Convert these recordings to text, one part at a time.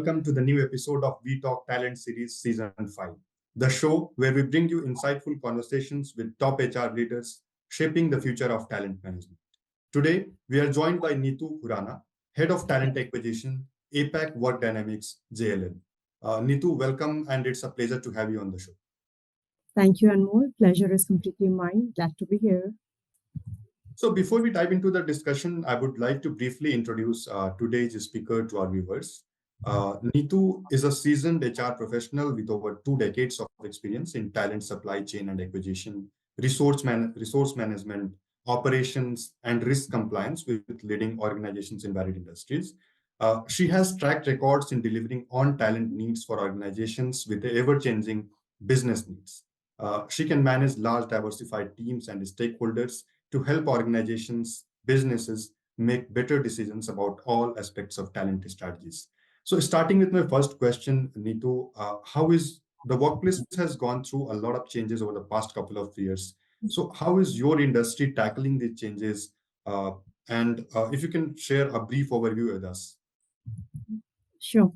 welcome to the new episode of We Talk Talent Series Season 5, the show where we bring you insightful conversations with top HR leaders shaping the future of talent management. Today, we are joined by Neetu Sharma, Head of Talent Acquisition, APAC Work Dynamics, JLL. Neetu, welcome, and it's a pleasure to have you on the show. Thank you, Anmol. Pleasure is completely mine. Glad to be here. So before we dive into the discussion, I would like to briefly introduce today's speaker to our viewers. Neetu is a seasoned HR professional with over 2 decades of experience in talent supply chain and acquisition, resource management, operations, and risk compliance with leading organizations in varied industries. She has track records in delivering on talent needs for organizations with ever-changing business needs. She can manage large diversified teams and stakeholders to help organizations, businesses make better decisions about all aspects of talent strategies. So starting with my first question, Neetu, how is the workplace has gone through a lot of changes over the past couple of years. So how is your industry tackling these changes? And if you can share a brief overview with us. Sure.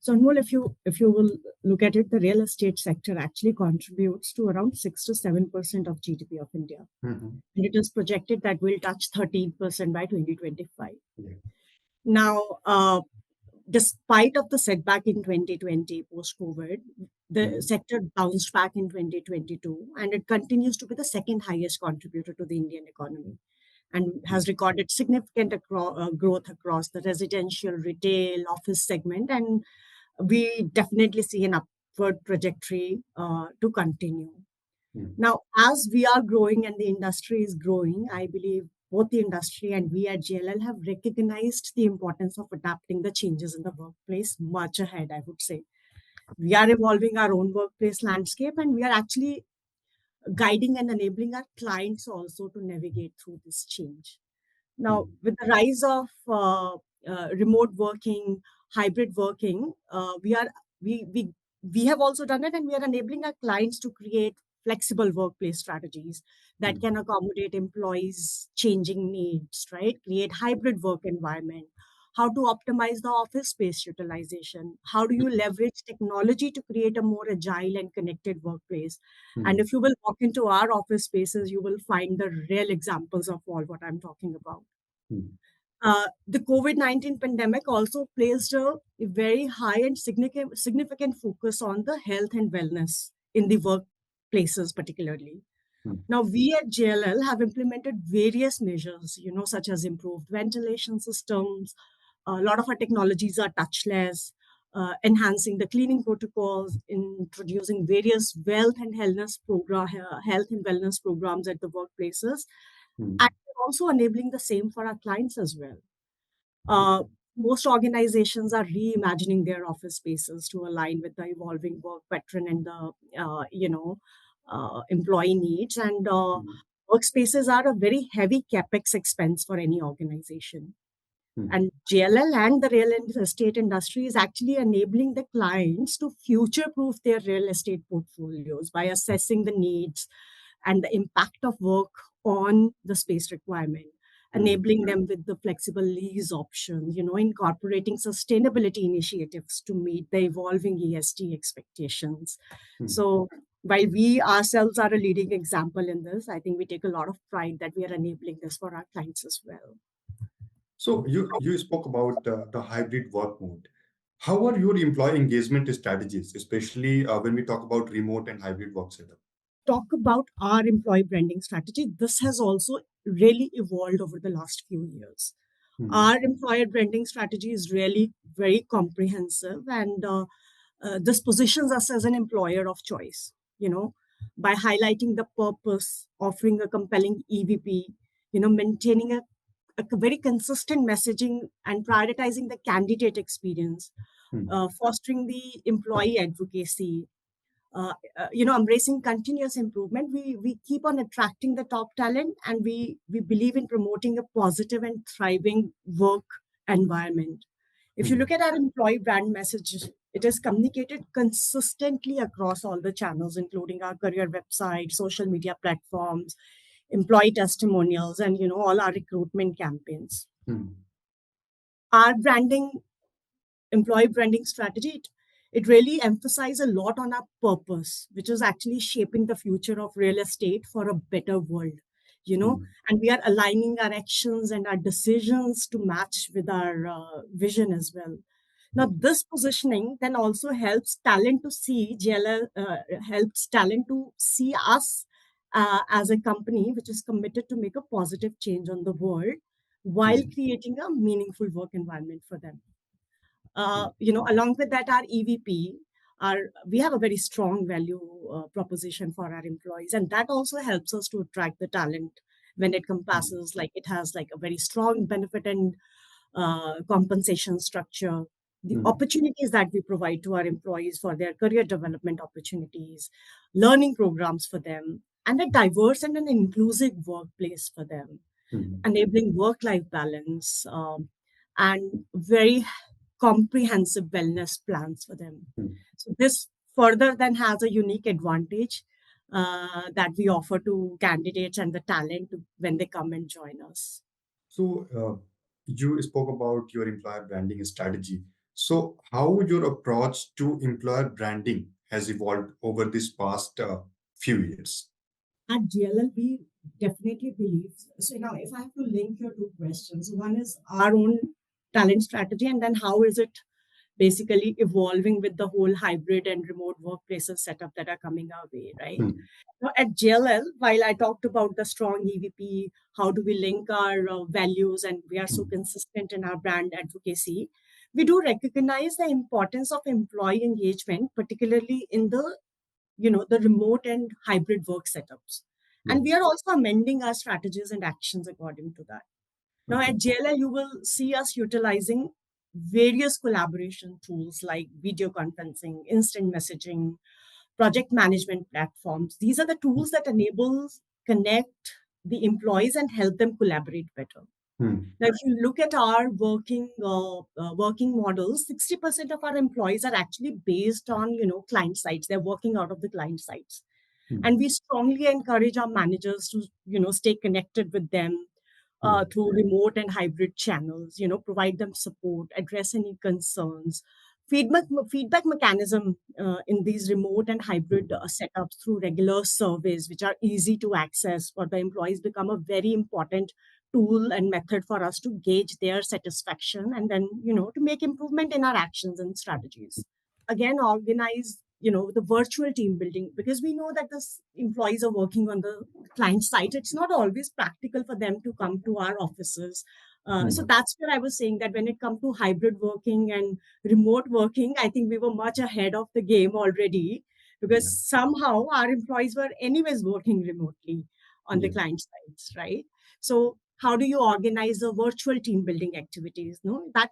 So, Anmol, if you will look at it, the real estate sector actually contributes to around 6 to 7% of GDP of India. Mm-hmm. And it is projected that will touch 13% by 2025. Yeah. Now, despite of the setback in 2020 post-COVID, the sector bounced back in 2022, and it continues to be the second highest contributor to the Indian economy, and has recorded significant growth across the residential, retail, office segment, and we definitely see an upward trajectory to continue. Now, as we are growing and the industry is growing, I believe both the industry and we at JLL have recognized the importance of adapting the changes in the workplace much ahead, I would say. We are evolving our own workplace landscape, and we are actually guiding and enabling our clients also to navigate through this change. Now, with the rise of remote working, hybrid working, we have also done it, and we are enabling our clients to create flexible workplace strategies that can accommodate employees' changing needs, right? Create hybrid work environment, how to optimize the office space utilization, how do you leverage technology to create a more agile and connected workplace. And if you will walk into our office spaces, you will find the real examples of all what I'm talking about. The COVID-19 pandemic also placed a very high and significant focus on the health and wellness in the workplaces particularly. Now, we at JLL have implemented various measures, such as improved ventilation systems. A lot of our technologies are touchless, enhancing the cleaning protocols, introducing various health and wellness programs at the workplaces, and also enabling the same for our clients as well. Most organizations are reimagining their office spaces to align with the evolving work pattern and the employee needs. And workspaces are a very heavy capex expense for any organization. And JLL and the real estate industry is actually enabling the clients to future-proof their real estate portfolios by assessing the needs and the impact of work on the space requirement, enabling them with the flexible lease options, incorporating sustainability initiatives to meet the evolving ESG expectations. So while we ourselves are a leading example in this, I think we take a lot of pride that we are enabling this for our clients as well. So you spoke about the hybrid work mode. How are your employee engagement strategies, especially when we talk about remote and hybrid work setup? Talk about our employee branding strategy. This has also really evolved over the last few years. Our employer branding strategy is really very comprehensive, and this positions us as an employer of choice, by highlighting the purpose, offering a compelling EVP, maintaining a very consistent messaging and prioritizing the candidate experience, fostering the employee advocacy, embracing continuous improvement. We keep on attracting the top talent, and we believe in promoting a positive and thriving work environment. If you look at our employee brand message, it is communicated consistently across all the channels, including our career website, social media platforms, employee testimonials, and all our recruitment campaigns. Our branding employee branding strategy, it really emphasizes a lot on our purpose, which is actually shaping the future of real estate for a better world, mm, and we are aligning our actions and our decisions to match with our vision as well. Now, okay. this positioning then also helps talent to see JLL, helps talent to see us as a company which is committed to make a positive change on the world while Mm, creating a meaningful work environment for them. mm, Along with that, our EVP, we have a very strong value proposition for our employees, and that also helps us to attract the talent when it mm, compasses, like it has like a very strong benefit and compensation structure, the mm, opportunities that we provide to our employees for their career development opportunities, learning programs for them, and a diverse and an inclusive workplace for them, mm, enabling work life balance, and very comprehensive wellness plans for them. mm. So, this further then has a unique advantage that we offer to candidates and the talent when they come and join us. So, you spoke about your employer branding strategy. So, how your approach to employer branding has evolved over this past few years? At JLL, we definitely believe. So now, if I have to link your two questions, one is our own talent strategy, and then how is it basically evolving with the whole hybrid and remote workplaces setup that are coming our way, right? Mm, Now, at JLL, while I talked about the strong EVP, how do we link our values, and we are so mm, consistent in our brand advocacy, we do recognize the importance of employee engagement, particularly in the remote and hybrid work setups. yeah. And we are also amending our strategies and actions according to that. Now, Okay. at JLL, you will see us utilizing various collaboration tools like video conferencing, instant messaging, project management platforms. These are the tools that enable connect the employees and help them collaborate better. Mm, Now, if you look at our working models, 60% of our employees are actually based on client sites. They're working out of the client sites, mm, and we strongly encourage our managers to stay connected with them yeah. through remote and hybrid channels, provide them support, address any concerns. Feedback mechanism in these remote and hybrid Mm, setups through regular surveys, which are easy to access for the employees, become a very important tool and method for us to gauge their satisfaction, and then to make improvement in our actions and strategies. Again, organize the virtual team building, because we know that the employees are working on the client site. It's not always practical for them to come to our offices. So mm, that's where I was saying that when it comes to hybrid working and remote working, I think we were much ahead of the game already, because yeah. somehow our employees were anyways working remotely on the Yeah. client sites, right? So how do you organize the virtual team building activities? No, that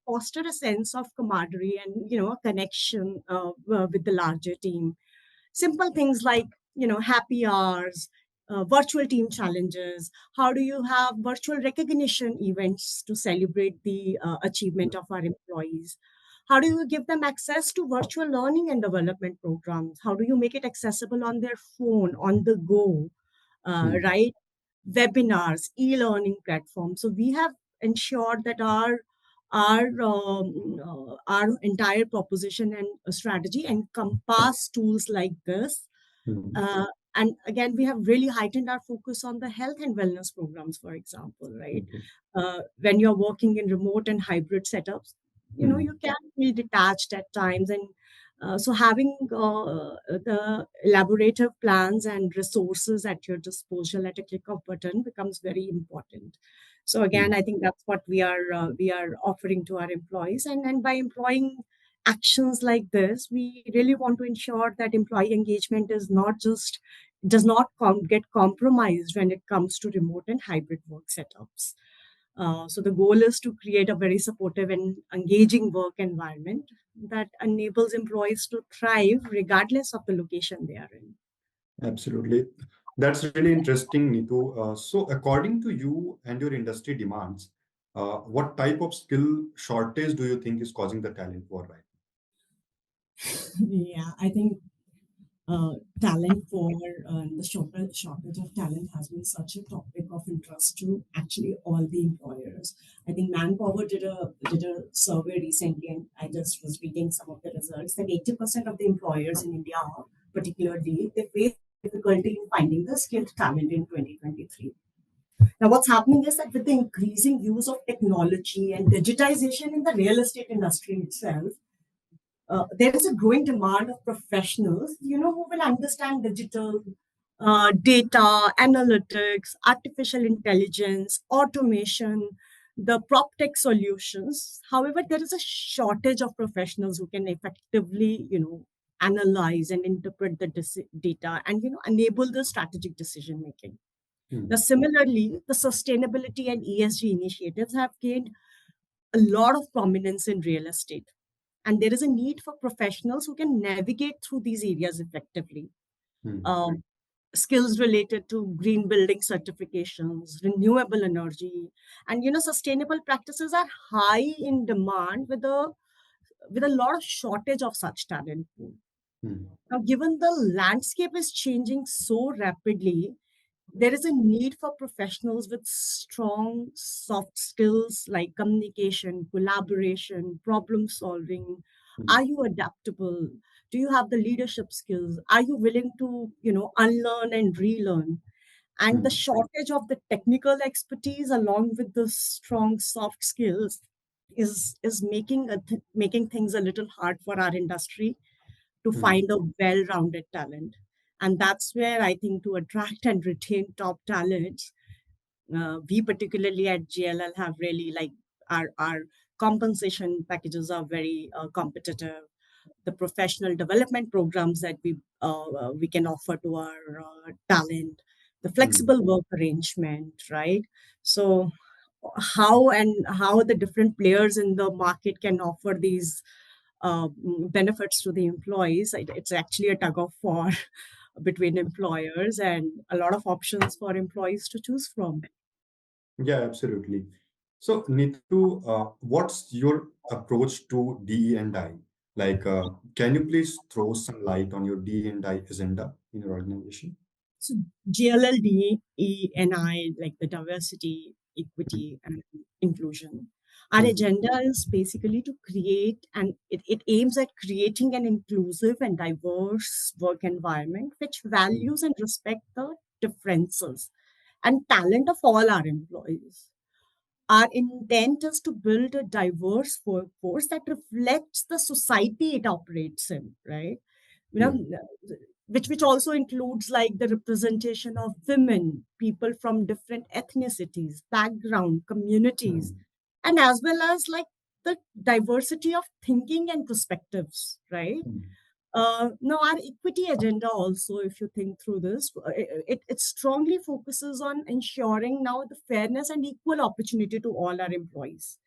foster a sense of camaraderie and a connection with the larger team. Simple things like happy hours, virtual team challenges. How do you have virtual recognition events to celebrate the achievement of our employees? How do you give them access to virtual learning and development programs? How do you make it accessible on their phone, on the go, Mm, right? Webinars, e-learning platforms. So we have ensured that our entire proposition and strategy encompass tools like this. mm, uh, and again, we have really heightened our focus on the health and wellness programs, for example, right? okay. When you're working in remote and hybrid setups, Mm, you can feel detached at times. And so having the elaborative plans and resources at your disposal at a click of button becomes very important. So again, mm, I think that's what we are offering to our employees, and by employing actions like this, we really want to ensure that employee engagement is not just does not get compromised when it comes to remote and hybrid work setups. So the goal is to create a very supportive and engaging work environment that enables employees to thrive regardless of the location they are in. absolutely. That's really interesting, Neetu. So, according to you and your industry demands, what type of skill shortage do you think is causing the talent war right Yeah, I think talent for the shortage of talent has been such a topic of interest to actually all the employers. I think Manpower did a survey recently, and I just was reading some of the results that 80% of the employers in India, particularly, they face difficulty in finding the skilled talent in 2023. Now, what's happening is that with the increasing use of technology and digitization in the real estate industry itself, there is a growing demand of professionals, who will understand digital data, analytics, artificial intelligence, automation, the prop tech solutions. However, there is a shortage of professionals who can effectively, analyze and interpret the data and, enable the strategic decision making. Now, Hmm. similarly, the sustainability and ESG initiatives have gained a lot of prominence in real estate. And there is a need for professionals who can navigate through these areas effectively. Hmm. Um, Skills related to green building certifications, renewable energy, and sustainable practices are high in demand with a lot of shortage of such talent pool. Hmm. Now, given the landscape is changing so rapidly, there is a need for professionals with strong soft skills like communication, collaboration, problem solving. Hmm. Are you adaptable? Do you have the leadership skills? Are you willing to, unlearn and relearn? And the Hmm. shortage of the technical expertise along with the strong soft skills is making things a little hard for our industry to Hmm. find a well-rounded talent. And that's where I think to attract and retain top talents, we particularly at JLL have really like our compensation packages are very competitive. The professional development programs that we can offer to our talent, the Hmm. flexible work arrangement, right? So how the different players in the market can offer these benefits to the employees. It's actually a tug of war between employers and a lot of options for employees to choose from. Yeah, absolutely. So, Neetu, what's your approach to DE&I? Like, can you please throw some light on your DE&I agenda in your organization? So GLLD, E&I, like the diversity, equity, and inclusion. Our Hmm. agenda is basically to create, and it aims at creating an inclusive and diverse work environment which Hmm. values and respect the differences and talent of all our employees. Our intent is to build a diverse workforce that reflects the society it operates in, right? You know, Yeah. which also includes like the representation of women, people from different ethnicities, background, communities, Hmm. and as well as like the diversity of thinking and perspectives, right? Hmm. Now, our equity agenda also, if you think through this, it strongly focuses on ensuring now the fairness and equal opportunity to all our employees,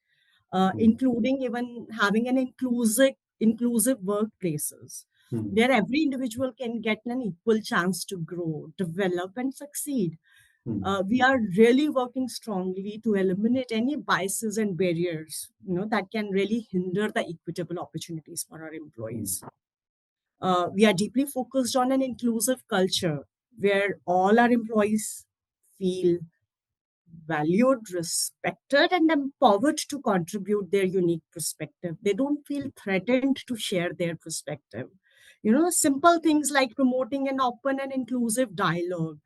Hmm. including even having an inclusive workplaces Hmm. where every individual can get an equal chance to grow, develop, and succeed. Hmm. We are really working strongly to eliminate any biases and barriers, that can really hinder the equitable opportunities for our Hmm. employees. We are deeply focused on an inclusive culture where all our employees feel valued, respected, and empowered to contribute their unique perspective. They don't feel threatened to share their perspective. Simple things like promoting an open and inclusive dialogue,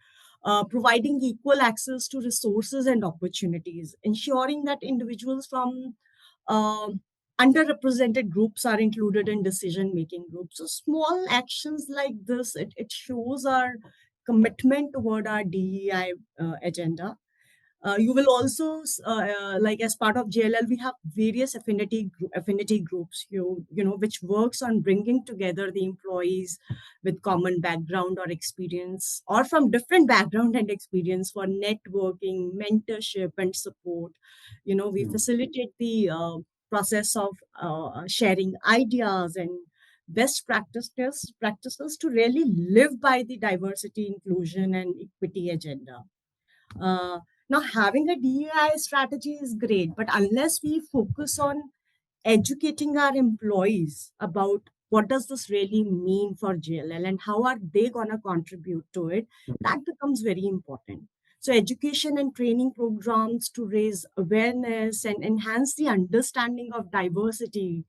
providing equal access to resources and opportunities, ensuring that individuals from um, underrepresented groups are included in decision making groups. So small actions like this, it shows our commitment toward our DEI agenda. You will also like as part of JLL, we have various affinity groups, which works on bringing together the employees with common background or experience, or from different background and experience for networking, mentorship, and support. We Hmm. facilitate the process of sharing ideas and best practices to really live by the diversity, inclusion, and equity agenda. uh, Now, having a DEI strategy is great, but unless we focus on educating our employees about what does this really mean for JLL and how are they going to contribute to it? That becomes very important. So, education and training programs to raise awareness and enhance the understanding of diversity,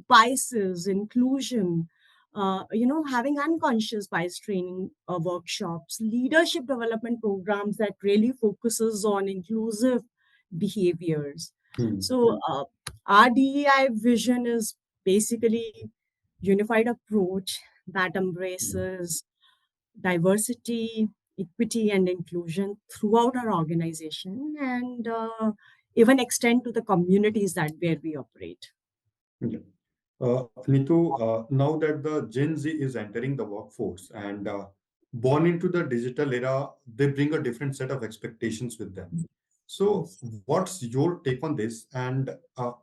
biases, inclusion, having unconscious bias training workshops, leadership development programs that really focuses on inclusive behaviors. Hmm. So, our DEI vision is basically unified approach that embraces diversity, equity, and inclusion throughout our organization and even extend to the communities that where we operate. Yeah. Neetu, now that the Gen Z is entering the workforce and born into the digital era, they bring a different set of expectations with them. So, Yes. what's your take on this, and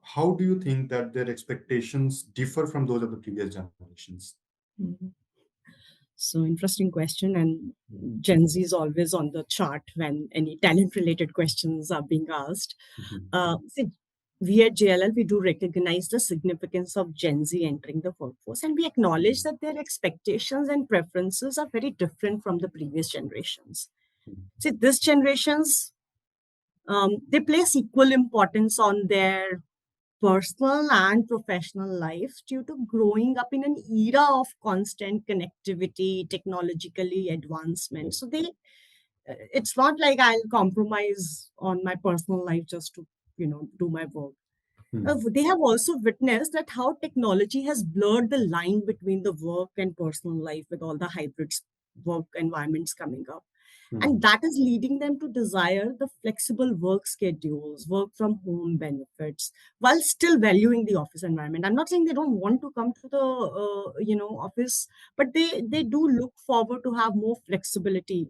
how do you think that their expectations differ from those of the previous generations? Mhm. So interesting question, and Gen Z is always on the chart when any talent-related questions are being asked. Mhm. See, we at JLL we do recognize the significance of Gen Z entering the workforce, and we acknowledge that their expectations and preferences are very different from the previous generations. See, this generations they place equal importance on their personal and professional life due to growing up in an era of constant connectivity, technologically advancement. So they, it's not like I'll compromise on my personal life just to, do my work. Hmm. They have also witnessed that how technology has blurred the line between the work and personal life with all the hybrid work environments coming up, and Hmm. that is leading them to desire the flexible work schedules, work from home benefits, while still valuing the office environment. I'm not saying they don't want to come to the office, but they do look forward to have more flexibility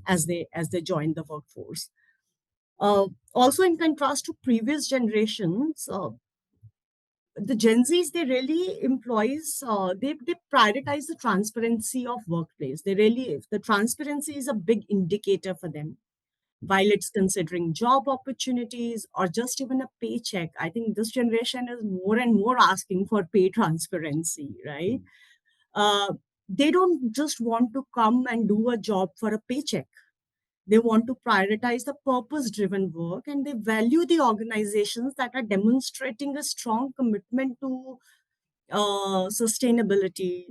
as they join the workforce. Also, in contrast to previous generations, the Gen Zs, they really employs, they prioritize the transparency of workplace. They really, the transparency is a big indicator for them. While it's considering job opportunities or just even a paycheck, I think this generation is more and more asking for pay transparency, right? Uh, they don't just want to come and do a job for a paycheck. They want to prioritize the purpose driven work, and they value the organizations that are demonstrating a strong commitment to sustainability,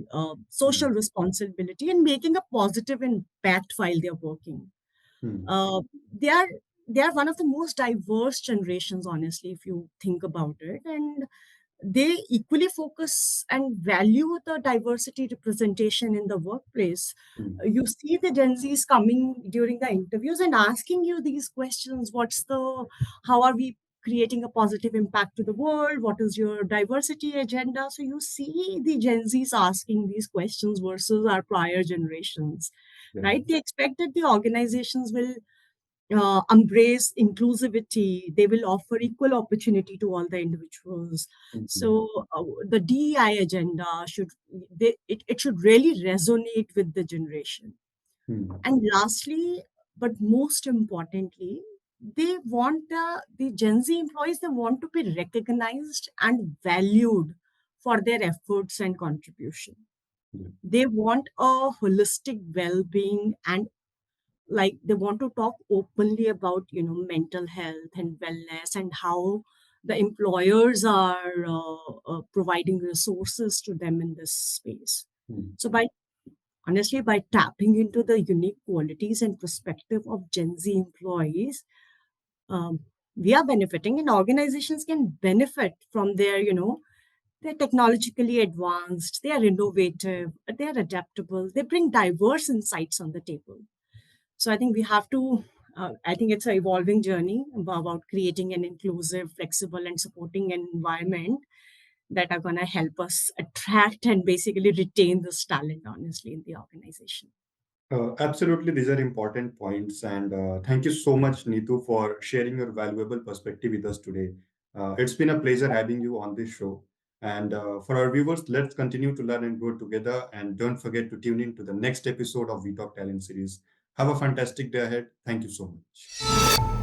social Hmm. responsibility, and making a positive impact while they're working. Hmm. Uh, they are they are one of the most diverse generations, honestly, if you think about it, and they equally focus and value the diversity representation in the workplace. Hmm. You see the Gen Zs coming during the interviews and asking you these questions: how are we creating a positive impact to the world? What is your diversity agenda? So you see the Gen Zs asking these questions versus our prior generations, Yeah. right? They expect that the organizations will embrace inclusivity. They will offer equal opportunity to all the individuals. Hmm. So the DEI agenda it should really resonate with the generation. Hmm. And lastly, but most importantly, they want the Gen Z employees. They want to be recognized and valued for their efforts and contribution. Yeah. They want a holistic well-being, and like they want to talk openly about mental health and wellness and how the employers are providing resources to them in this space. Hmm. So by tapping into the unique qualities and perspective of Gen Z employees, um, we are benefiting, and organizations can benefit from they're technologically advanced, they are innovative, they are adaptable, they bring diverse insights on the table. So I think we have to, I think it's an evolving journey about creating an inclusive, flexible, and supporting an environment that are going to help us attract and basically retain this talent, honestly, in the organization. Absolutely, these are important points. And thank you so much, Neetu, for sharing your valuable perspective with us today. It's been a pleasure having you on this show. And for our viewers, let's continue to learn and grow together. And don't forget to tune in to the next episode of We Talk Talent series. Have a fantastic day ahead. Thank you so much.